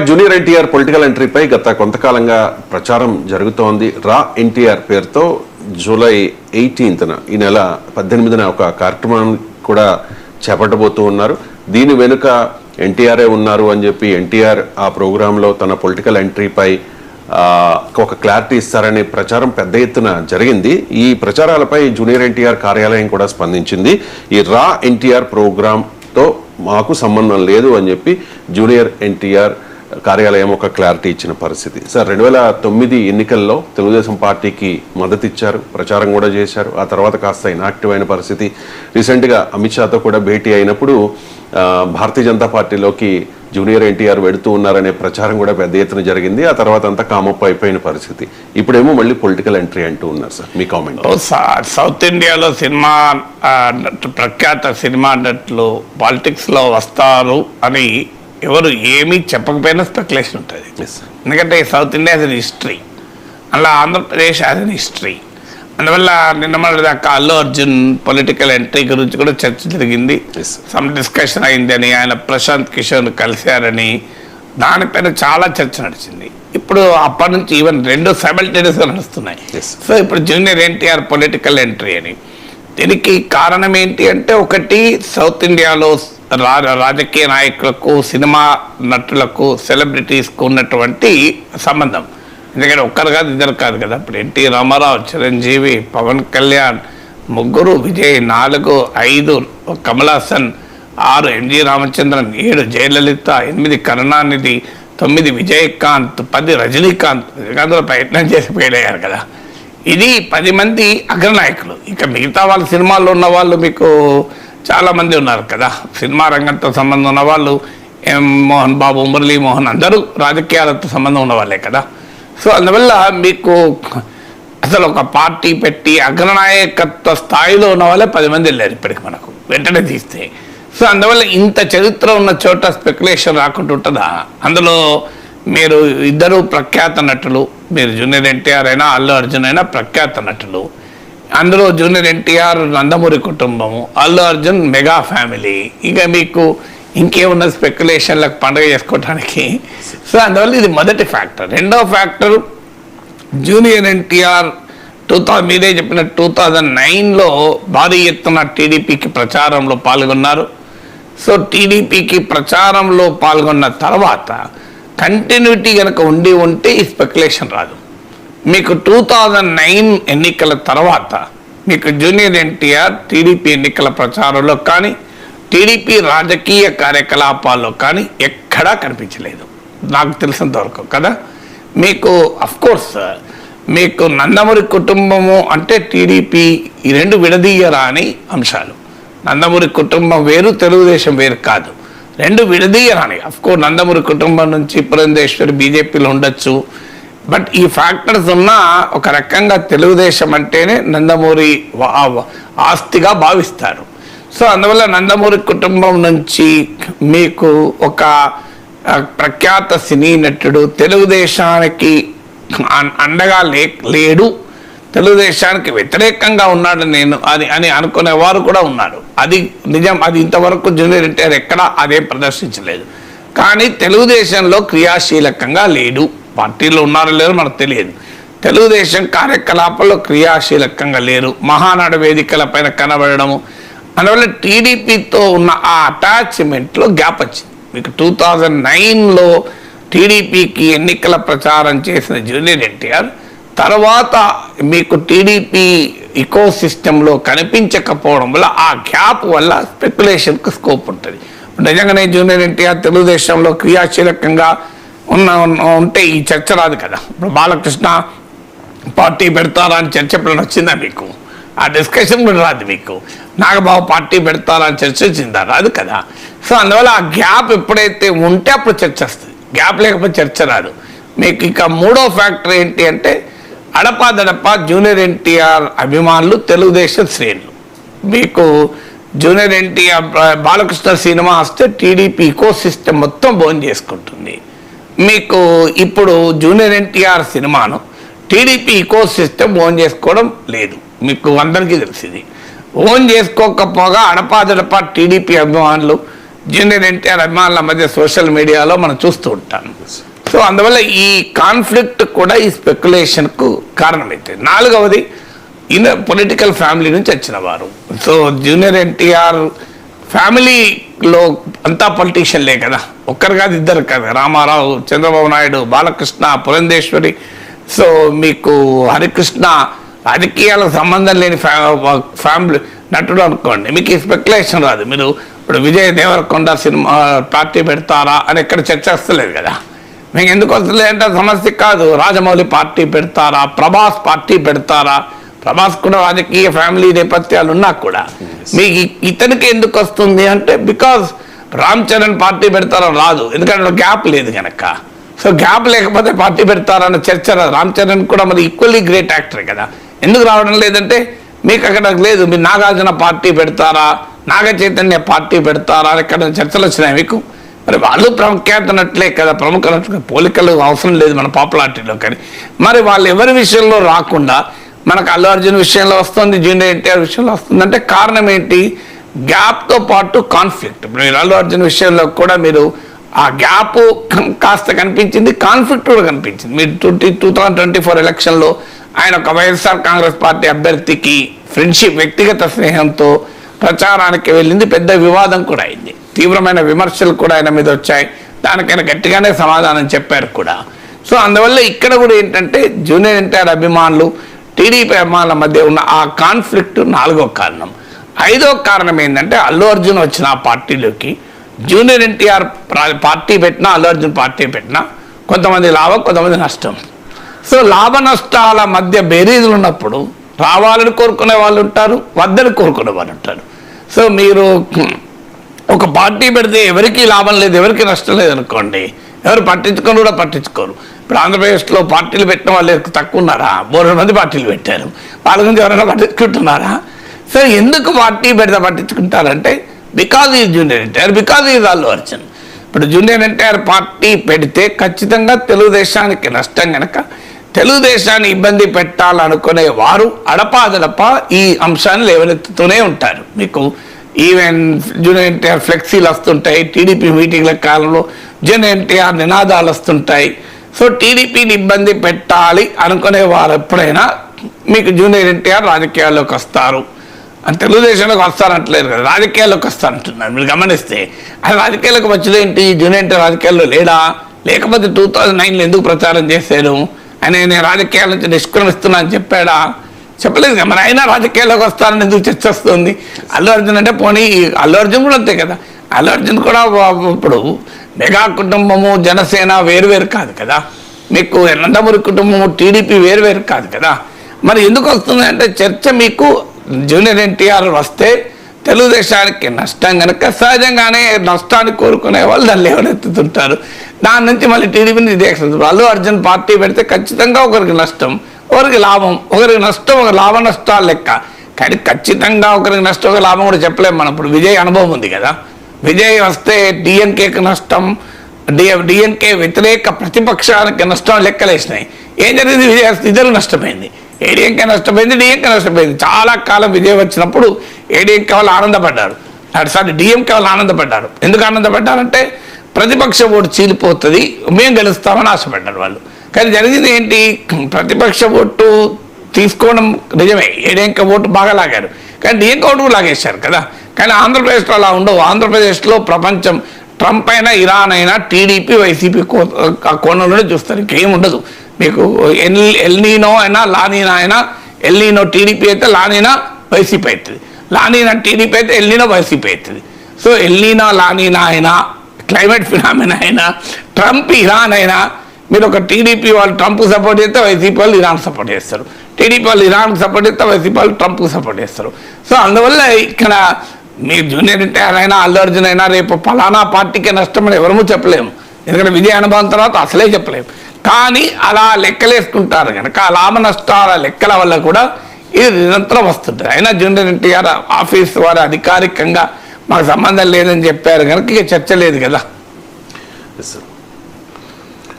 Junior NTR political ఎంట్రీపై గత కొంతకాలంగా ప్రచారం జరుగుతోంది. రా ఎన్టీఆర్ పేరుతో జూలై 18న ఈ నెల 18న ఒక కార్యక్రమాన్ని కూడా చేపట్టబోతూ ఉన్నారు. దీని వెనుక ఎన్టీఆర్ఏ ఉన్నారు అని చెప్పి ఎన్టీఆర్ ఆ ప్రోగ్రాంలో తన పొలిటికల్ ఎంట్రీపై ఒక క్లారిటీ ఇస్తారనే ప్రచారం పెద్ద ఎత్తున జరిగింది. ఈ ప్రచారాలపై జూనియర్ ఎన్టీఆర్ కార్యాలయం కూడా స్పందించింది. ఈ రా ఎన్టీఆర్ ప్రోగ్రాంతో మాకు సంబంధం లేదు అని చెప్పి జూనియర్ ఎన్టీఆర్ కార్యాలయం ఒక క్లారిటీ ఇచ్చిన పరిస్థితి. సార్, 2009 ఎన్నికల్లో తెలుగుదేశం పార్టీకి మద్దతు ఇచ్చారు, ప్రచారం కూడా చేశారు. ఆ తర్వాత కాస్త ఇనాక్టివ్ అయిన పరిస్థితి. రీసెంట్గా అమిత్ షాతో కూడా భేటీ అయినప్పుడు భారతీయ జనతా పార్టీలోకి జూనియర్ ఎన్టీఆర్ వెడుతూ ఉన్నారనే ప్రచారం కూడా పెద్ద ఎత్తున జరిగింది. ఆ తర్వాత అంతా కామప్ అయిపోయిన పరిస్థితి. ఇప్పుడేమో మళ్ళీ పొలిటికల్ ఎంట్రీ అంటూ ఉన్నారు. సార్, మీ కామెంట్. సౌత్ ఇండియాలో సినిమా ప్రఖ్యాత సినిమా నటులు పాలిటిక్స్లో వస్తారు అని ఎవరు ఏమీ చెప్పకపోయినా స్పెక్యులేషన్ ఉంటుంది. ఎందుకంటే south India as an history, అలా ఆంధ్రప్రదేశ్ యాజ్ అన్ హిస్టరీ. అందువల్ల నిన్న మన దాకా అల్లు అర్జున్ పొలిటికల్ ఎంట్రీ గురించి కూడా చర్చ జరిగింది. సమ్ డిస్కషన్ అయిందని, ఆయన ప్రశాంత్ కిషోర్ కలిశారని, దానిపైన చాలా చర్చ నడిచింది. ఇప్పుడు అప్పటి నుంచి ఈవెన్ రెండు సైమల్టేనియస్గా నడుస్తున్నాయి. సో ఇప్పుడు జూనియర్ ఎన్టీఆర్ పొలిటికల్ ఎంట్రీ అని, దీనికి కారణం ఏంటి అంటే, ఒకటి సౌత్ ఇండియాలో రాజకీయ నాయకులకు, సినిమా నటులకు, సెలబ్రిటీస్కు ఉన్నటువంటి సంబంధం. ఎందుకంటే ఒక్కరు కాదు, ఇద్దరు కాదు కదా. ఇప్పుడు ఎన్టీ రామారావు, చిరంజీవి, పవన్ కళ్యాణ్ ముగ్గురు, విజయ్ 4, 5 కమల్ హాసన్, 6 ఎన్జి రామచంద్రన్, 7 జయలలిత, 8 కరుణానిధి, 9 విజయకాంత్, 10 రజనీకాంత్. రజనీకాంత్లో ప్రయత్నం చేసి పేడయ్యారు కదా. ఇది 10 మంది అగ్రనాయకులు. ఇక మిగతా వాళ్ళ సినిమాల్లో ఉన్న వాళ్ళు మీకు చాలామంది ఉన్నారు కదా. సినిమా రంగంతో సంబంధం ఉన్న వాళ్ళు మోహన్ బాబు, మురళీమోహన్, అందరూ రాజకీయాలతో సంబంధం ఉన్న వాళ్ళే కదా. సో అందువల్ల మీకు అసలు ఒక పార్టీ పెట్టి అగ్రనాయకత్వ స్థాయిలో ఉన్న వాళ్ళే 10 మంది వెళ్ళారు ఇప్పటికి మనకు వెంటనే తీస్తే. సో అందువల్ల ఇంత చరిత్ర ఉన్న చోట స్పెక్యులేషన్ రాకుండా ఉంటుందా? అందులో మీరు ఇద్దరు ప్రఖ్యాత నటులు, మీరు జూనియర్ ఎన్టీఆర్ అయినా అల్లు అర్జున్ అయినా ప్రఖ్యాత నటులు. అందులో జూనియర్ ఎన్టీఆర్ నందమూరి కుటుంబము, అల్లు అర్జున్ మెగా ఫ్యామిలీ. ఇక మీకు ఇంకేమున్న స్పెక్యులేషన్లకు పండుగ చేసుకోవడానికి. సో అందువల్ల ఇది మొదటి ఫ్యాక్టర్. రెండో ఫ్యాక్టర్, జూనియర్ ఎన్టీఆర్ మీరే చెప్పిన 2009లో భారీ ఎత్తున టీడీపీకి ప్రచారంలో పాల్గొన్నారు. సో టీడీపీకి ప్రచారంలో పాల్గొన్న తర్వాత కంటిన్యూటీ కనుక ఉంటే ఈ స్పెక్యులేషన్ రాదు. మీకు 2009 ఎన్నికల తర్వాత మీకు జూనియర్ ఎన్టీఆర్ టీడీపీ ఎన్నికల ప్రచారంలో కానీ, టీడీపీ రాజకీయ కార్యకలాపాల్లో కానీ ఎక్కడా కనిపించలేదు నాకు తెలిసినంత వరకు కదా. మీకు అఫ్కోర్స్ మీకు నందమూరి కుటుంబము అంటే టీడీపీ, ఈ రెండు విడదీయరాని అంశాలు. నందమూరి కుటుంబం వేరు, తెలుగుదేశం వేరు కాదు, రెండు విడదీయరాని. అఫ్కోర్స్ నందమూరి కుటుంబం నుంచి పురంధేశ్వరి బీజేపీలో ఉండొచ్చు, బట్ ఈ ఫ్యాక్టర్స్ ఉన్న ఒక రకంగా తెలుగుదేశం అంటేనే నందమూరి ఆస్తిగా భావిస్తారు. సో అందువల్ల నందమూరి కుటుంబం నుంచి మీకు ఒక ప్రఖ్యాత సినీ నటుడు తెలుగుదేశానికి అండగా లేడు, తెలుగుదేశానికి వ్యతిరేకంగా ఉన్నాడు నేను అని అనుకునేవారు కూడా ఉన్నారు. అది నిజం. అది ఇంతవరకు జూనియర్ ఎన్టీఆర్ ఎక్కడా అదేం ప్రదర్శించలేదు. కానీ తెలుగుదేశంలో క్రియాశీలకంగా లేడు. పార్టీలో ఉన్నారో లేదో మనకు తెలియదు. తెలుగుదేశం కార్యకలాపాల్లో క్రియాశీలకంగా లేరు. మహానాడు వేదికల పైన కనబడము, అందువల్ల టీడీపీతో ఉన్న ఆ అటాచ్మెంట్లో గ్యాప్ వచ్చింది. మీకు 2009లో టీడీపీకి ఎన్నికల ప్రచారం చేసిన జూనియర్ ఎన్టీఆర్ తర్వాత మీకు టీడీపీ ఇకో సిస్టంలో కనిపించకపోవడం వల్ల, ఆ గ్యాప్ వల్ల స్పెక్యులేషన్కు స్కోప్ ఉంటుంది. నిజంగానే జూనియర్ ఎన్టీఆర్ తెలుగుదేశంలో క్రియాశీలకంగా ఉంటే ఈ చర్చ రాదు కదా. ఇప్పుడు బాలకృష్ణ పార్టీ పెడతారా అని చర్చ ఎప్పుడైనా వచ్చిందా మీకు? ఆ డిస్కషన్ కూడా రాదు. మీకు నాగబాబు పార్టీ పెడతారా అని చర్చ వచ్చిందా? రాదు కదా. సో అందువల్ల ఆ గ్యాప్ ఎప్పుడైతే ఉంటే అప్పుడు చర్చ వస్తుంది, గ్యాప్ లేకపోతే చర్చ రాదు. మీకు ఇక మూడో ఫ్యాక్టర్ ఏంటి అంటే, అడపాదడపా జూనియర్ ఎన్టీఆర్ అభిమానులు తెలుగుదేశం శ్రేణులు. మీకు జూనియర్ ఎన్టీఆర్ బాలకృష్ణ సినిమా వస్తే టీడీపీ ఇకో సిస్టమ్ మొత్తం బోన్ చేసుకుంటుంది. మీకు ఇప్పుడు జూనియర్ ఎన్టీఆర్ సినిమాను టీడీపీ ఇకో సిస్టమ్ ఓన్ చేసుకోవడం లేదు, మీకు అందరికీ తెలిసింది. ఓన్ చేసుకోకపోగా అడపాదడపా టీడీపీ అభిమానులు జూనియర్ ఎన్టీఆర్ అభిమానుల మధ్య సోషల్ మీడియాలో మనం చూస్తూ ఉంటాం. సో అందువల్ల ఈ కాన్ఫ్లిక్ట్ కూడా ఈ స్పెక్యులేషన్కు కారణమైంది. నాలుగవది ఈయన పొలిటికల్ ఫ్యామిలీ నుంచి వచ్చిన వారు. సో జూనియర్ ఎన్టీఆర్ ఫ్యామిలీలో అంతా పొలిటీషియన్లే కదా, ఒక్కరు కాదు ఇద్దరు కదా, రామారావు, చంద్రబాబు నాయుడు, బాలకృష్ణ, పురంధేశ్వరి, సో మీకు హరికృష్ణ, రాజకీయాలకు సంబంధం లేని ఫ్యామిలీ నటుడు అనుకోండి, మీకు ఈ స్పెక్యులేషన్ రాదు. మీరు ఇప్పుడు విజయ్ దేవరకొండ సినిమా పార్టీ పెడతారా అని ఎక్కడ చర్చ వస్తలేదు కదా. మీకు ఎందుకు వస్తలేదు అంటే సమస్య కాదు. రాజమౌళి పార్టీ పెడతారా, ప్రభాస్ పార్టీ పెడతారా, ప్రభాస్ కూడా రాజకీయ ఫ్యామిలీ నేపథ్యాలు ఉన్నా కూడా మీకు ఇతనికి ఎందుకు వస్తుంది అంటే బికాజ్ రామ్ చరణ్ పార్టీ పెడతారని రాదు, ఎందుకంటే గ్యాప్ లేదు కనుక. సో గ్యాప్ లేకపోతే పార్టీ పెడతారన్న చర్చ రాదు. రామ్ చరణ్ కూడా మరి ఈక్వల్లీ గ్రేట్ యాక్టర్ కదా, ఎందుకు రావడం లేదంటే మీకు అక్కడ లేదు. మీరు నాగార్జున పార్టీ పెడతారా, నాగ చైతన్య పార్టీ పెడతారా అని ఎక్కడ చర్చలు వచ్చినాయి మీకు. మరి వాళ్ళు ప్రఖ్యాత నట్లే కదా, ప్రముఖ నటులు, పోలికలు అవసరం లేదు మన పాపులారిటీలో. కానీ మరి వాళ్ళు ఎవరి విషయంలో రాకుండా మనకు అల్లు అర్జున్ విషయంలో వస్తుంది, జూనియర్ ఎన్టీఆర్ విషయంలో వస్తుంది అంటే కారణం ఏంటి? గ్యాప్తో పాటు కాన్ఫ్లిక్ట్. మీరు అల్లు అర్జున్ విషయంలో కూడా మీరు ఆ గ్యాప్ కాస్త కనిపించింది, కాన్ఫ్లిక్ట్ కూడా కనిపించింది. మీరు 2024 ఎలక్షన్లో ఆయన ఒక వైఎస్ఆర్ కాంగ్రెస్ పార్టీ అభ్యర్థికి ఫ్రెండ్షిప్, వ్యక్తిగత స్నేహంతో ప్రచారానికి వెళ్ళింది, పెద్ద వివాదం కూడా అయింది, తీవ్రమైన విమర్శలు కూడా ఆయన మీద వచ్చాయి. దానికైనా గట్టిగానే సమాధానం చెప్పారు కూడా. సో అందువల్ల ఇక్కడ కూడా ఏంటంటే జూనియర్ ఎన్టీఆర్ అభిమానులు, టీడీపీ అభిమానుల మధ్య ఉన్న ఆ కాన్ఫ్లిక్ట్ నాలుగో కారణం. ఐదో కారణం ఏంటంటే అల్లు అర్జున్ వచ్చిన ఆ పార్టీలోకి జూనియర్ ఎన్టీఆర్ పార్టీ పెట్టినా, అల్లు అర్జున్ పార్టీ పెట్టినా కొంతమంది లాభం, కొంతమంది నష్టం. సో లాభ నష్టాల మధ్య బేరీజులు ఉన్నప్పుడు రావాలని కోరుకునే వాళ్ళు ఉంటారు, వద్దని కోరుకునే వాళ్ళు ఉంటారు. సో మీరు ఒక పార్టీ పెడితే ఎవరికి లాభం లేదు, ఎవరికి నష్టం లేదు అనుకోండి, ఎవరు పట్టించుకొని కూడా పట్టించుకోరు. ఇప్పుడు ఆంధ్రప్రదేశ్లో పార్టీలు పెట్టిన వాళ్ళు తక్కువ ఉన్నారా? 3 మంది పార్టీలు పెట్టారు, వాళ్ళ గురించి ఎవరైనా పట్టించుకుంటున్నారా? సో ఎందుకు పార్టీ పెడితే పట్టించుకుంటారంటే బికాజ్ ఈ జూనియర్ ఎన్టీఆర్, బికాజ్ ఈ అల్లు అర్జున్. ఇప్పుడు జూనియర్ ఎన్టీఆర్ పార్టీ పెడితే ఖచ్చితంగా తెలుగుదేశానికి నష్టం కనుక తెలుగుదేశాన్ని ఇబ్బంది పెట్టాలనుకునే వారు అడపాదడప ఈ అంశాన్ని లేవనెత్తుతూనే ఉంటారు. మీకు ఈవెన్ జూనియర్ ఎన్టీఆర్ ఫ్లెక్సీలు వస్తుంటాయి, టీడీపీ మీటింగ్ల కాలంలో జూనియర్ ఎన్టీఆర్ నినాదాలు వస్తుంటాయి. సో టీడీపీని ఇబ్బంది పెట్టాలి అనుకునే వారు ఎప్పుడైనా మీకు జూనియర్ ఎన్టీఆర్ రాజకీయాల్లోకి వస్తారు అని, తెలుగుదేశంలోకి వస్తారంటలేరు కదా, రాజకీయాల్లోకి వస్తారంటున్నారు. మీరు గమనిస్తే అది రాజకీయాల్లోకి వచ్చేదేంటి? జూనియర్ ఎన్టీఆర్ రాజకీయాల్లో లేడా? లేకపోతే 2009లో ఎందుకు ప్రచారం చేశారు? ఆయన నేను రాజకీయాల నుంచి నిష్క్రమిస్తున్నా అని చెప్పాడా? చెప్పలేదు కదా. మరి అయినా రాజకీయాల్లోకి వస్తారని ఎందుకు చర్చ వస్తుంది? అల్లు అర్జున్ అంటే పోనీ అల్లు అర్జున్ కూడా అంతే కదా. అల్లు అర్జున్ కూడా ఇప్పుడు మెగా కుటుంబము, జనసేన వేరువేరు కాదు కదా, మీకు నందమూరి కుటుంబము, టీడీపీ వేరువేరు కాదు కదా. మరి ఎందుకు వస్తుంది అంటే చర్చ మీకు జూనియర్ ఎన్టీఆర్ వస్తే తెలుగుదేశానికి నష్టం కనుక సహజంగానే నష్టాన్ని కోరుకునే వాళ్ళు దాన్ని లేవనెత్తుతుంటారు. దాని నుంచి మళ్ళీ టీడీపీని రియాక్షన్. అల్లు అర్జున్ పార్టీ పెడితే ఖచ్చితంగా ఒకరికి నష్టం, ఒకరికి లాభం, ఒకరికి నష్టం, ఒక లాభ నష్టాలు లెక్క. కానీ ఖచ్చితంగా ఒకరికి నష్టం, ఒక లాభం కూడా చెప్పలేము మనం. ఇప్పుడు విజయ్ అనుభవం ఉంది కదా, విజయ్ వస్తే డిఎన్కేకి నష్టం, డిఎన్కే వ్యతిరేక ప్రతిపక్షానికి నష్టం లెక్కలేసినాయి. ఏం జరిగింది? విజయ్ వస్తే ఇద్దరు నష్టపోయింది, ఏడీఎంకే నష్టపోయింది, డిఎంకే నష్టపోయింది. చాలా కాలం విజయ్ వచ్చినప్పుడు ఏడీఎంకే వాళ్ళు ఆనందపడ్డారు, డిఎంకే వాళ్ళు ఆనందపడ్డారు. ఎందుకు ఆనందపడ్డారంటే ప్రతిపక్ష ఓటు చీలిపోతుంది, మేము గెలుస్తామని ఆశపడ్డారు వాళ్ళు. కానీ జరిగింది ఏంటి? ప్రతిపక్ష ఓటు తీసుకోవడం నిజమే, ఏడీఎంకే ఓటు బాగా లాగారు, కానీ డిఎంకే ఓటు కూడా లాగేశారు కదా. కానీ ఆంధ్రప్రదేశ్లో అలా ఉండవు. ఆంధ్రప్రదేశ్లో ప్రపంచం ట్రంప్ అయినా, ఇరాన్ అయినా టీడీపీ, వైసీపీ కోణంలోనే చూస్తారు, ఇంకేం ఉండదు. మీకు ఎల్నీనో అయినా, లానీనా అయినా, ఎల్నీనో టీడీపీ అయితే లానీనా వైసీపీ అవుతుంది, లానీనా టీడీపీ అయితే ఎల్నీనో వైసీపీ అవుతుంది. సో ఎల్నీనా, లానీనా అయినా, క్లైమేట్ ఫినామినా అయినా, ట్రంప్ ఇరాన్ అయినా, మీరు ఒక టీడీపీ వాళ్ళు ట్రంప్కి సపోర్ట్ చేస్తే వైసీపీ వాళ్ళు ఇరాన్కి సపోర్ట్ చేస్తారు, టీడీపీ వాళ్ళు ఇరాన్కి సపోర్ట్ చేస్తే వైసీపీ వాళ్ళు ట్రంప్కి సపోర్ట్ చేస్తారు. సో అందువల్ల ఇక్కడ మీరు జూనియర్ ఎన్టీఆర్ అయినా, అల్లు అర్జున్ అయినా రేపు ఫలానా పార్టీకే నష్టమని ఎవరూ చెప్పలేము, ఎందుకంటే విజయ అనుభవం తర్వాత అసలే చెప్పలేము. కానీ అలా లెక్కలేసుకుంటారు కనుక ఆ లాభ నష్టాల లెక్కల వల్ల కూడా ఇది నిరంతరం వస్తుంటుంది. అయినా జూనియర్ ఎన్టీఆర్ ఆఫీస్ వారు అధికారికంగా మాకు సంబంధం లేదని చెప్పారు కనుక ఇక చర్చ లేదు కదా.